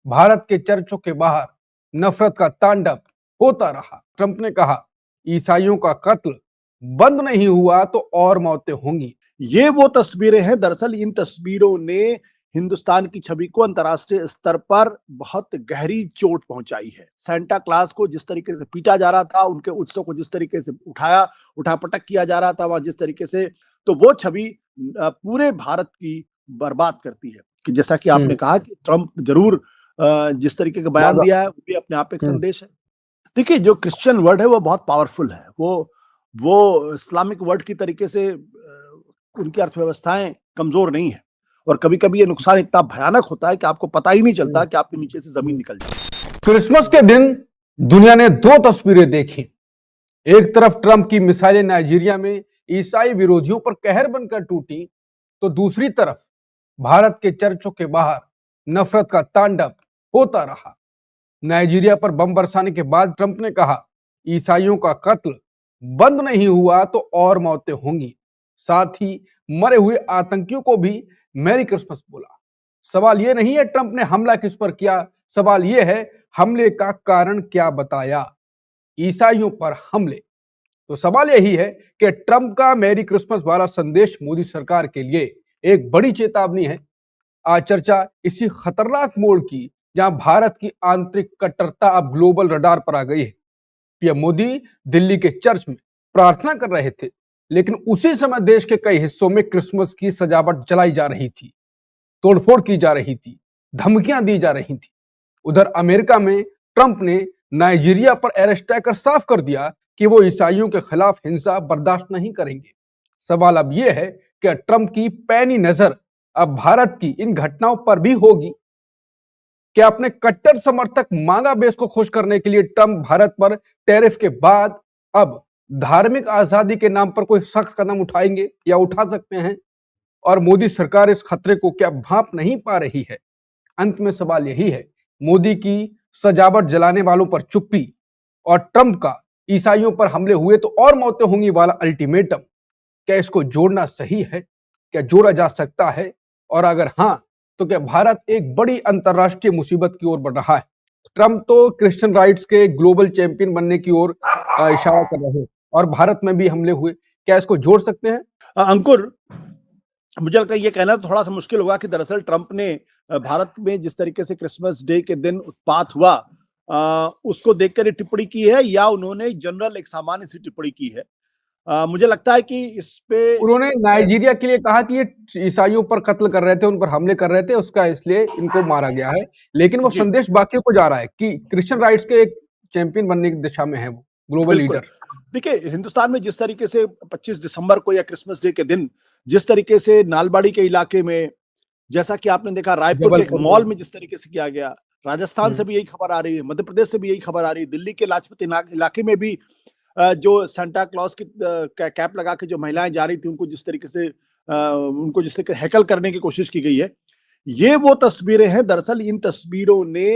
भारत के चर्चों के बाहर नफरत का तांडव होता रहा। ट्रंप ने कहा, ईसाइयों का कत्ल बंद नहीं हुआ तो और मौतें होंगी। ये वो तस्वीरें हैं। दरअसल इन तस्वीरों ने हिंदुस्तान की छवि को अंतर्राष्ट्रीय स्तर पर बहुत गहरी चोट पहुंचाई है। सेंटा क्लास को जिस तरीके से पीटा जा रहा था, उनके उत्सव को जिस तरीके से उठापटक किया जा रहा था, वहां जिस तरीके से, तो वो छवि पूरे भारत की बर्बाद करती है। कि जैसा कि आपने कहा कि ट्रंप जरूर जिस तरीके का बयान दिया है, वो भी अपने आप एक संदेश है। देखिए, जो क्रिश्चियन वर्ड है वो बहुत पावरफुल है। वो इस्लामिक वर्ड की तरीके से उनकी अर्थव्यवस्थाएं कमजोर नहीं है, और कभी कभी ये नुकसान इतना भयानक होता है कि आपको पता ही नहीं चलता कि आपके नीचे से जमीन निकल जाए। क्रिसमस के दिन दुनिया ने दो तस्वीरें देखी। एक तरफ ट्रंप की मिसाइलें नाइजीरिया में ईसाई विरोधियों पर कहर बनकर टूटी, तो दूसरी तरफ भारत के चर्चों के बाहर नफरत का तांडव होता रहा। नाइजीरिया पर बम बरसाने के बाद ट्रंप ने कहा, ईसाइयों का कत्ल बंद नहीं हुआ तो और मौतें होंगी। साथ ही मरे हुए आतंकियों को भी मैरी क्रिसमस बोला। सवाल यह नहीं है ट्रंप ने हमला किस पर किया, सवाल यह है हमले का कारण क्या बताया। ईसाइयों पर हमले, तो सवाल यही है कि ट्रंप का मैरी क्रिसमस वाला संदेश मोदी सरकार के लिए एक बड़ी चेतावनी है। आज चर्चा इसी खतरनाक मोड़ की जहां भारत की आंतरिक कट्टरता अब ग्लोबल रडार पर आ गई है। पीएम मोदी दिल्ली के चर्च में प्रार्थना कर रहे थे, लेकिन उसी समय देश के कई हिस्सों में क्रिसमस की सजावट जलाई जा रही थी, तोड़फोड़ की जा रही थी, धमकियां दी जा रही थी। उधर अमेरिका में ट्रंप ने नाइजीरिया पर अरेस्ट कर साफ कर दिया कि वो ईसाइयों के खिलाफ हिंसा बर्दाश्त नहीं करेंगे। सवाल अब यह है कि ट्रंप की पैनी नजर अब भारत की इन घटनाओं पर भी होगी। क्या अपने कट्टर समर्थक मांगा बेस को खुश करने के लिए ट्रंप भारत पर टैरिफ के बाद अब धार्मिक आजादी के नाम पर कोई सख्त कदम उठाएंगे या उठा सकते हैं? और मोदी सरकार इस खतरे को क्या भांप नहीं पा रही है? अंत में सवाल यही है, मोदी की सजावट जलाने वालों पर चुप्पी और ट्रंप का ईसाइयों पर हमले हुए तो और मौतें होंगी वाला अल्टीमेटम, क्या इसको जोड़ना सही है? क्या जोड़ा जा सकता है? और अगर हां, तो क्या भारत एक बड़ी अंतरराष्ट्रीय मुसीबत की ओर बढ़ रहा है? ट्रंप तो क्रिश्चियन राइट्स के ग्लोबल चैंपियन बनने की ओर इशारा कर रहे हैं और भारत में भी हमले हुए, क्या इसको जोड़ सकते हैं? अंकुर, मुझे लगता है ये कहना थोड़ा सा मुश्किल होगा कि दरअसल ट्रंप ने भारत में जिस तरीके से क्रिसमस डे के दिन उत्पात हुआ, उसको देखकर ये टिप्पणी की है, या उन्होंने जनरल एक सामान्य सी टिप्पणी की है। मुझे लगता है कि इस पे उन्होंने नाइजीरिया के लिए कहा कि ये ईसाइयों पर कत्ल कर रहे थे, उन पर हमले कर रहे थे, उसका इसलिए इनको मारा गया है। लेकिन वो संदेश बाकियों को जा रहा है कि क्रिश्चियन राइट्स के एक चैंपियन बनने की दिशा में है वो, ग्लोबल लीडर। देखिए, हिंदुस्तान में जिस तरीके से 25 दिसंबर को या क्रिसमस डे के दिन जिस तरीके से नालबाड़ी के इलाके में, जैसा कि आपने देखा रायपुर के एक मॉल में जिस तरीके से किया गया, राजस्थान से भी यही खबर आ रही है, मध्य प्रदेश से भी यही खबर आ रही है, दिल्ली के लाजपत इलाके में भी जो सेंटा क्लॉज की कैप लगा के जो महिलाएं जा रही थी, उनको जिस तरीके से हैकल करने की कोशिश की गई है, ये वो तस्वीरें हैं। दरअसल इन तस्वीरों ने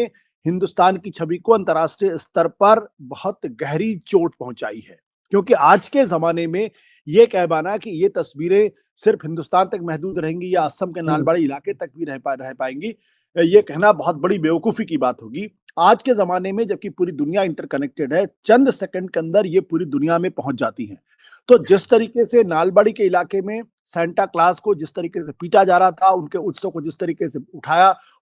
हिंदुस्तान की छवि को अंतर्राष्ट्रीय स्तर पर बहुत गहरी चोट पहुंचाई है। क्योंकि आज के जमाने में ये कह पाना कि ये तस्वीरें सिर्फ हिंदुस्तान तक महदूद रहेंगी या असम के नालबाड़ी इलाके तक भी रह पाएंगी, ये कहना बहुत बड़ी बेवकूफी की बात होगी। आज के जमाने में जबकि पूरी दुनिया इंटरकनेक्टेड है, चंद सेकंड के अंदर ये पूरी दुनिया में पहुंच जाती हैं। तो जिस तरीके से नालबाड़ी के इलाके में सेंटा क्लास को जिस तरीके से पीटा जा रहा था, उनके उत्सव को जिस तरीके से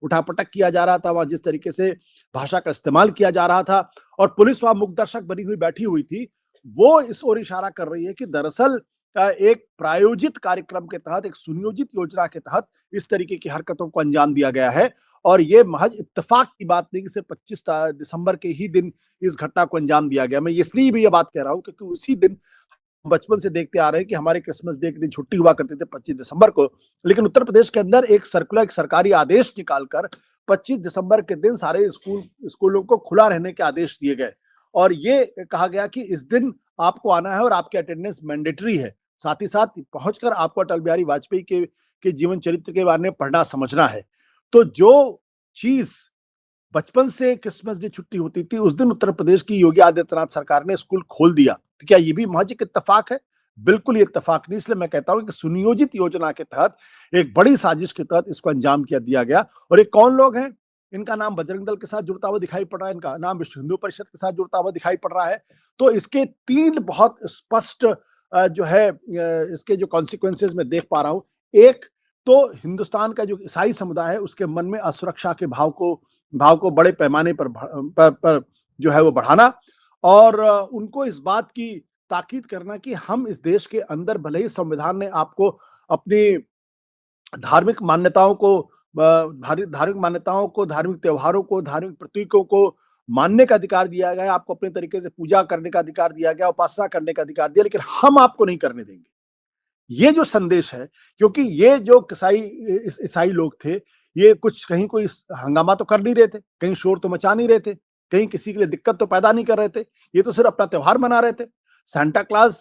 उठापटक किया जा रहा था, वहां जिस तरीके से भाषा का इस्तेमाल किया जा रहा था, और पुलिस वहां मुखदर्शक बनी हुई बैठी हुई थी, वो इस ओर इशारा कर रही है कि दरअसल एक प्रायोजित कार्यक्रम के तहत, एक सुनियोजित योजना के तहत इस तरीके की हरकतों को अंजाम दिया गया है। और ये महज इत्तेफाक की बात नहीं कि सिर्फ 25 दिसंबर के ही दिन इस घटना को अंजाम दिया गया। मैं इसलिए भी ये बात कह रहा हूं क्योंकि उसी दिन बचपन से देखते आ रहे हैं कि हमारे क्रिसमस डे के दिन छुट्टी हुआ करते थे 25 दिसंबर को, लेकिन उत्तर प्रदेश के अंदर एक सरकारी आदेश निकालकर 25 दिसंबर के दिन सारे स्कूलों को खुला रहने के आदेश दिए गए, और ये कहा गया कि इस दिन आपको आना है और आपकी अटेंडेंस मैंडेटरी है। साथ ही साथ पहुंचकर आपको अटल बिहारी वाजपेयी के जीवन चरित्र के बारे में पढ़ना समझना है। तो जो चीज बचपन से क्रिसमस डे छुट्टी होती थी, उस दिन उत्तर प्रदेश की योगी आदित्यनाथ सरकार ने स्कूल खोल दिया। तो क्या ये भी महज एक इत्तेफाक है? बिल्कुल ये इत्तेफाक नहीं। इसलिए मैं कहता हूं कि सुनियोजित योजना के तहत, एक बड़ी साजिश के तहत इसको अंजाम दिया गया। और ये कौन लोग हैं? इनका नाम बजरंग दल के साथ जुड़ता हुआ दिखाई पड़ रहा है, इनका नाम विश्व हिंदू परिषद के साथ जुड़ता हुआ दिखाई पड़ रहा है। तो इसके 3 बहुत स्पष्ट जो है इसके जो कॉन्सिक्वेंसेस मैं देख पा रहा हूँ। एक तो हिंदुस्तान का जो ईसाई समुदाय है उसके मन में असुरक्षा के भाव को बड़े पैमाने पर जो है वो बढ़ाना, और उनको इस बात की ताकीद करना कि हम इस देश के अंदर भले ही संविधान ने आपको अपनी धार्मिक मान्यताओं को, धार्मिक त्योहारों को, धार्मिक प्रतीकों को मानने का अधिकार दिया गया है, आपको अपने तरीके से पूजा करने का अधिकार दिया गया, उपासना करने का अधिकार दिया, लेकिन हम आपको नहीं करने देंगे। ये जो संदेश है, क्योंकि ये जो ईसाई लोग थे, ये कुछ कहीं कोई हंगामा तो कर नहीं रहे थे, कहीं शोर तो मचा नहीं रहे थे, कहीं किसी के लिए दिक्कत तो पैदा नहीं कर रहे थे, ये तो सिर्फ अपना त्योहार मना रहे थे। सांता क्लॉज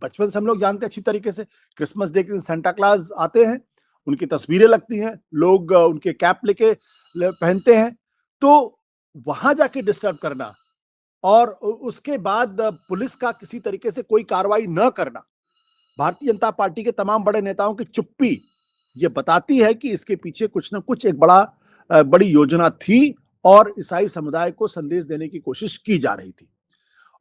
बचपन से हम लोग जानते हैं अच्छी तरीके से, क्रिसमस डे के दिन सांता क्लॉज आते हैं, उनकी तस्वीरें लगती हैं, लोग उनके कैप लेके पहनते हैं, तो वहां जाके डिस्टर्ब करना और उसके बाद पुलिस का किसी तरीके से कोई कार्रवाई न करना, भारतीय जनता पार्टी के तमाम बड़े नेताओं की चुप्पी ये बताती है कि इसके पीछे कुछ ना कुछ एक बड़ी योजना थी और ईसाई समुदाय को संदेश देने की कोशिश की जा रही थी।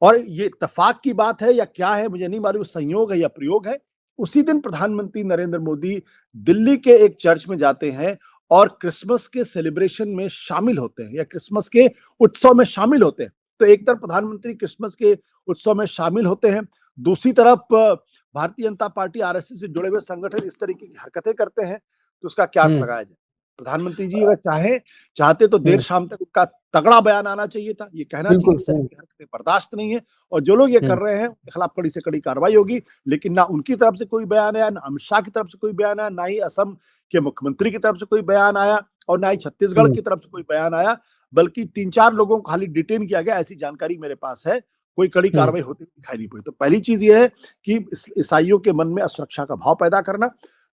और ये इत्तेफाक की बात है या क्या है मुझे नहीं मालूम, संयोग है या प्रयोग है। उसी दिन प्रधानमंत्री नरेंद्र मोदी दिल्ली के एक चर्च में जाते हैं और क्रिसमस के सेलिब्रेशन में शामिल होते हैं या क्रिसमस के उत्सव में शामिल होते हैं। तो एक तरफ प्रधानमंत्री क्रिसमस के उत्सव में शामिल होते हैं, दूसरी तरफ भारतीय जनता पार्टी आरएसएस से जुड़े हुए संगठन इस तरीके की हरकतें करते हैं, तो उसका क्या अर्थ लगाया जाए? प्रधानमंत्री जी अगर चाहते तो देर शाम तक उनका तगड़ा बयान आना चाहिए था, ये कहना चाहिए इस तरह की हरकतें बर्दाश्त नहीं है और जो लोग ये कर रहे हैं उनके खिलाफ कड़ी से कड़ी कार्रवाई होगी। लेकिन ना उनकी तरफ से कोई बयान आया, ना अमित शाह की तरफ से कोई बयान आया, ना ही असम के मुख्यमंत्री की तरफ से कोई बयान आया और ना ही छत्तीसगढ़ की तरफ से कोई बयान आया, बल्कि 3-4 लोगों को खाली डिटेन किया गया, ऐसी जानकारी मेरे पास है। कोई कड़ी कार्रवाई होती दिखाई नहीं पड़ी। तो पहली चीज ये है कि ईसाइयों के मन में असुरक्षा का भाव पैदा करना।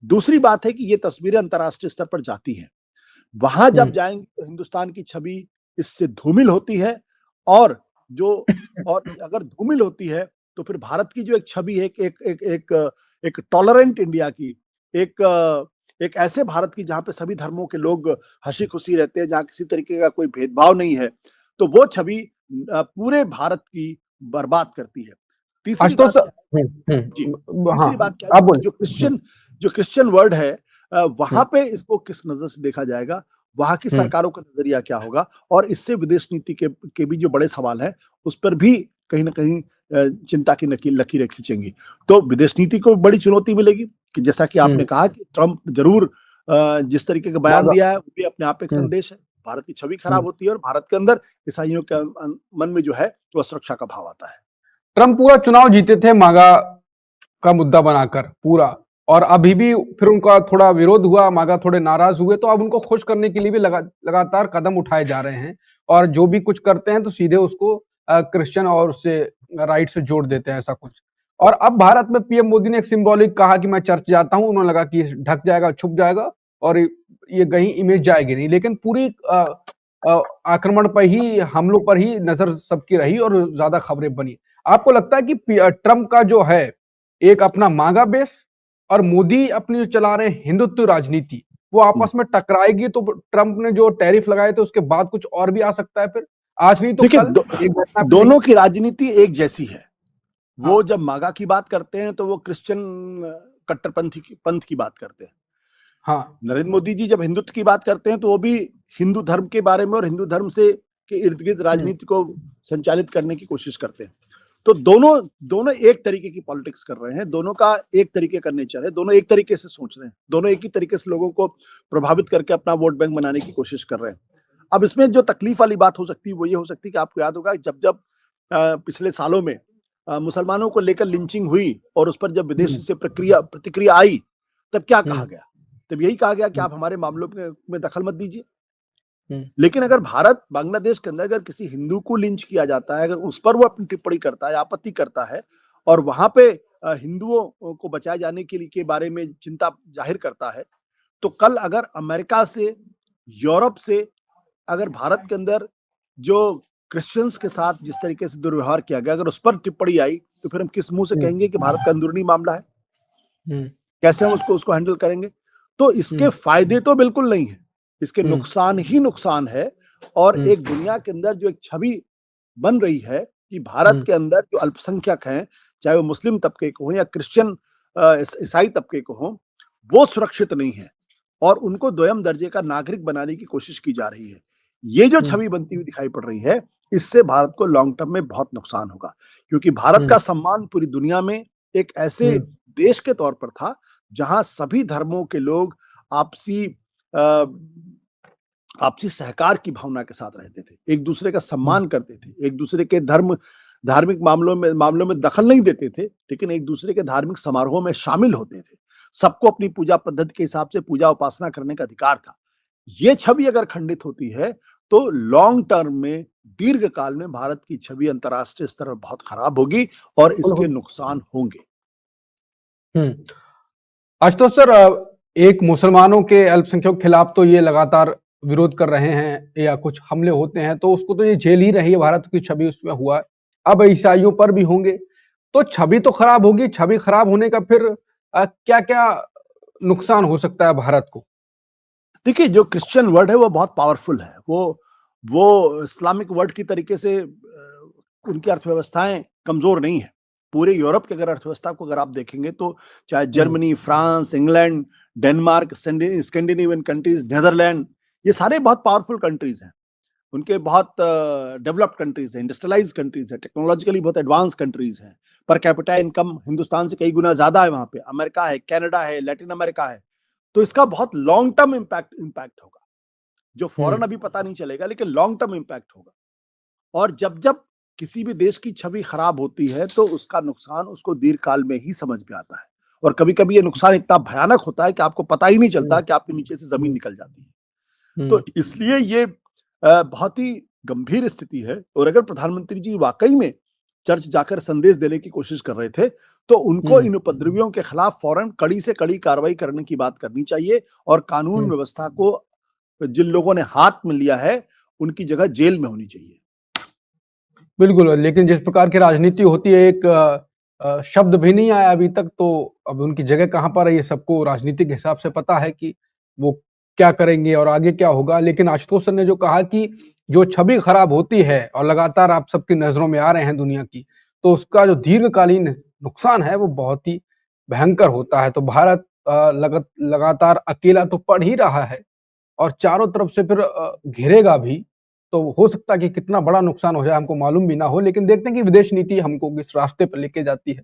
दूसरी बात है कि ये तस्वीरें अंतर्राष्ट्रीय स्तर पर जाती हैं, वहां जब जाएंगे तो हिंदुस्तान की छवि इससे धूमिल होती है और अगर धूमिल होती है तो फिर भारत की जो एक छवि है एक टॉलरेंट इंडिया की, एक ऐसे भारत की जहां पे सभी धर्मों के लोग हंसी खुशी रहते हैं, जहां किसी तरीके का कोई भेदभाव नहीं है, तो वो छवि पूरे भारत की बर्बाद करती है। तीसरी बात तीसरी बात क्या है, जो क्रिश्चियन वर्ड है वहां पे इसको किस नजर से देखा जाएगा, वहां की सरकारों का नजरिया क्या होगा, और इससे विदेश नीति के भी जो बड़े सवाल है उस पर भी कहीं ना कहीं चिंता की लकीरें खींचेंगी। तो विदेश नीति को बड़ी चुनौती मिलेगी कि जैसा कि आपने कहा कि ट्रंप जरूर जिस तरीके का बयान दिया है वो भी अपने आप एक संदेश है, भारत की छवि खराब होती है और भारत के अंदर ईसाइयों के मन में जो है वो सुरक्षा का भाव आता है। ट्रंप पूरा चुनाव जीते थे मागा का मुद्दा बनाकर पूरा, और अभी भी फिर उनका थोड़ा विरोध हुआ, मागा थोड़े नाराज हुए, तो अब उनको खुश करने के लिए भी लगातार कदम उठाए जा रहे हैं और जो भी कुछ करते हैं तो सीधे उसको क्रिश्चियन और उससे राइट से जोड़ देते हैं, ऐसा कुछ। और अब भारत में पीएम मोदी ने एक सिंबॉलिक कहा कि मैं चर्च जाता हूं, उन्होंने लगा कि ढक जाएगा, छुप जाएगा और ये कहीं इमेज जाएगी नहीं, लेकिन पूरी आक्रमण पर ही, हमलों पर ही नजर सबकी रही और ज्यादा खबरें बनी। आपको लगता है कि ट्रंप का जो है एक अपना मागा बेस और मोदी अपनी जो चला रहे हैं हिंदुत्व राजनीति, वो आपस में टकराएगी, तो ट्रंप ने जो टैरिफ लगाए थे उसके बाद कुछ और भी आ सकता है फिर, आज नहीं तो कल। दोनों की राजनीति एक जैसी है। वो जब मागा की बात करते हैं तो वो क्रिश्चियन पंथ की बात करते हैं। हाँ, नरेंद्र मोदी जी जब हिंदुत्व की बात करते हैं तो वो भी हिंदू धर्म के बारे में और हिंदू धर्म से के इर्द गिर्द राजनीति को संचालित करने की कोशिश करते हैं। तो दोनों एक तरीके की पॉलिटिक्स कर रहे हैं, दोनों का एक तरीके का नेचर है, दोनों एक तरीके से सोच रहे हैं, दोनों एक ही तरीके से लोगों को प्रभावित करके अपना वोट बैंक बनाने की कोशिश कर रहे हैं। अब इसमें जो तकलीफ वाली बात हो सकती है वो ये हो सकती है कि आपको याद होगा जब पिछले सालों में मुसलमानों को लेकर लिंचिंग हुई और उस पर जब विदेश से प्रतिक्रिया आई, तब क्या कहा गया? तब यही कहा गया कि आप हमारे मामलों में दखल मत दीजिए। लेकिन अगर भारत बांग्लादेश के अंदर अगर किसी हिंदू को लिंच किया जाता है, अगर उस पर वो अपनी टिप्पणी करता है, आपत्ति करता है और वहां पे हिंदुओं को बचाए जाने के बारे में चिंता जाहिर करता है, तो कल अगर अमेरिका से, यूरोप से अगर भारत के अंदर जो क्रिश्चियंस के साथ जिस तरीके से दुर्व्यवहार किया गया, अगर उस पर टिप्पणी आई, तो फिर हम किस मुंह से कहेंगे कि भारत का अंदरूनी मामला है? कैसे हम उसको हैंडल करेंगे? तो इसके फायदे तो बिल्कुल नहीं है, इसके हम्म, नुकसान ही नुकसान है। और हम्म, एक दुनिया के अंदर जो एक छवि बन रही है कि भारत हम्म, के अंदर जो अल्पसंख्यक हैं, चाहे वो मुस्लिम तबके के हों या क्रिश्चियन ईसाई तबके को हों, वो सुरक्षित नहीं है और उनको दोयम दर्जे का नागरिक बनाने की कोशिश की जा रही है। ये जो हम्म, छवि बनती हुई दिखाई पड़ रही है, इससे भारत को लॉन्ग टर्म में बहुत नुकसान होगा, क्योंकि भारत हम्म, का सम्मान पूरी दुनिया में एक ऐसे हम्म, देश के तौर पर था, जहां सभी धर्मों के लोग आपसी अ, आपसी सहकार की भावना के साथ रहते थे, एक दूसरे का हम्म, सम्मान करते थे, एक दूसरे के धार्मिक मामलों में दखल नहीं देते थे, लेकिन एक दूसरे के धार्मिक समारोहों में शामिल होते थे। सबको अपनी पूजा पद्धति के हिसाब से पूजा उपासना करने का अधिकार था। ये छवि अगर खंडित होती है, तो लॉन्ग टर्म में, दीर्घ काल में भारत की छवि अंतर्राष्ट्रीय स्तर पर बहुत खराब होगी और इसके बिल्कुल। नुकसान होंगे। हम्म। आशुतोष सर, एक मुसलमानों के अल्पसंख्यकों के खिलाफ तो ये लगातार विरोध कर रहे हैं या कुछ हमले होते हैं तो उसको तो ये झेल ही रही है, भारत की छवि उसमें हुआ है। अब ईसाइयों पर भी होंगे तो छवि तो खराब होगी। छवि खराब होने का फिर क्या क्या नुकसान हो सकता है भारत को? देखिए, जो क्रिश्चियन वर्ड है वो बहुत पावरफुल है। वो इस्लामिक वर्ड की तरीके से उनकी अर्थव्यवस्थाएं कमजोर नहीं है। पूरे यूरोप की अगर अर्थव्यवस्था को अगर आप देखेंगे तो चाहे हम्म, Germany, France, England, Denmark, Scandinavian countries, Netherland, ये सारे बहुत पावरफुल कंट्रीज हैं। उनके बहुत डेवलप्ड कंट्रीज हैं, इंडस्ट्रियलाइज्ड कंट्रीज हैं, टेक्नोलॉजिकली बहुत एडवांस कंट्रीज हैं। पर कैपिटा इनकम हिंदुस्तान से कई गुना ज्यादा है वहां पे। अमेरिका है, कनाडा है, लैटिन अमेरिका है। तो इसका बहुत लॉन्ग टर्म इम्पैक्ट होगा, जो फौरन हम्म, अभी पता नहीं चलेगा, लेकिन लॉन्ग टर्म इम्पैक्ट होगा। और जब जब किसी भी देश की छवि खराब होती है, तो उसका नुकसान उसको दीर्घकाल में ही समझ में आता है। और कभी कभी ये नुकसान इतना भयानक होता है कि आपको पता ही नहीं हम्म, चलता कि आपके नीचे से जमीन हम्म, निकल जाती है। तो हम्म, इसलिए ये बहुत ही गंभीर स्थिति है। और अगर प्रधानमंत्री जी वाकई में चर्च जाकर संदेश देने की कोशिश कर रहे थे, तो उनको हम्म, इन उपद्रवियों के खिलाफ फौरन कड़ी से कड़ी कार्रवाई करने की बात करनी चाहिए और कानून हम्म। व्यवस्था को जिन लोगों ने हाथ में लिया है, उनकी जगह जेल में होनी चाहिए। बिल्कुल, लेकिन जिस प्रकार की राजनीति होती है, एक शब्द भी नहीं आया अभी तक, तो अब उनकी जगह कहाँ पर है ये सबको राजनीति के हिसाब से पता है कि वो क्या करेंगे और आगे क्या होगा। लेकिन आशुतोष सर ने जो कहा कि जो छवि खराब होती है और लगातार आप सबकी नजरों में आ रहे हैं दुनिया की, तो उसका जो दीर्घकालीन नुकसान है वो बहुत ही भयंकर होता है। तो भारत लगातार अकेला तो पड़ ही रहा है और चारों तरफ से फिर घेरेगा भी। तो हो सकता है कि कितना बड़ा नुकसान हो जाए हमको मालूम भी ना हो, लेकिन देखते हैं कि विदेश नीति हमको किस रास्ते पर लेके जाती है।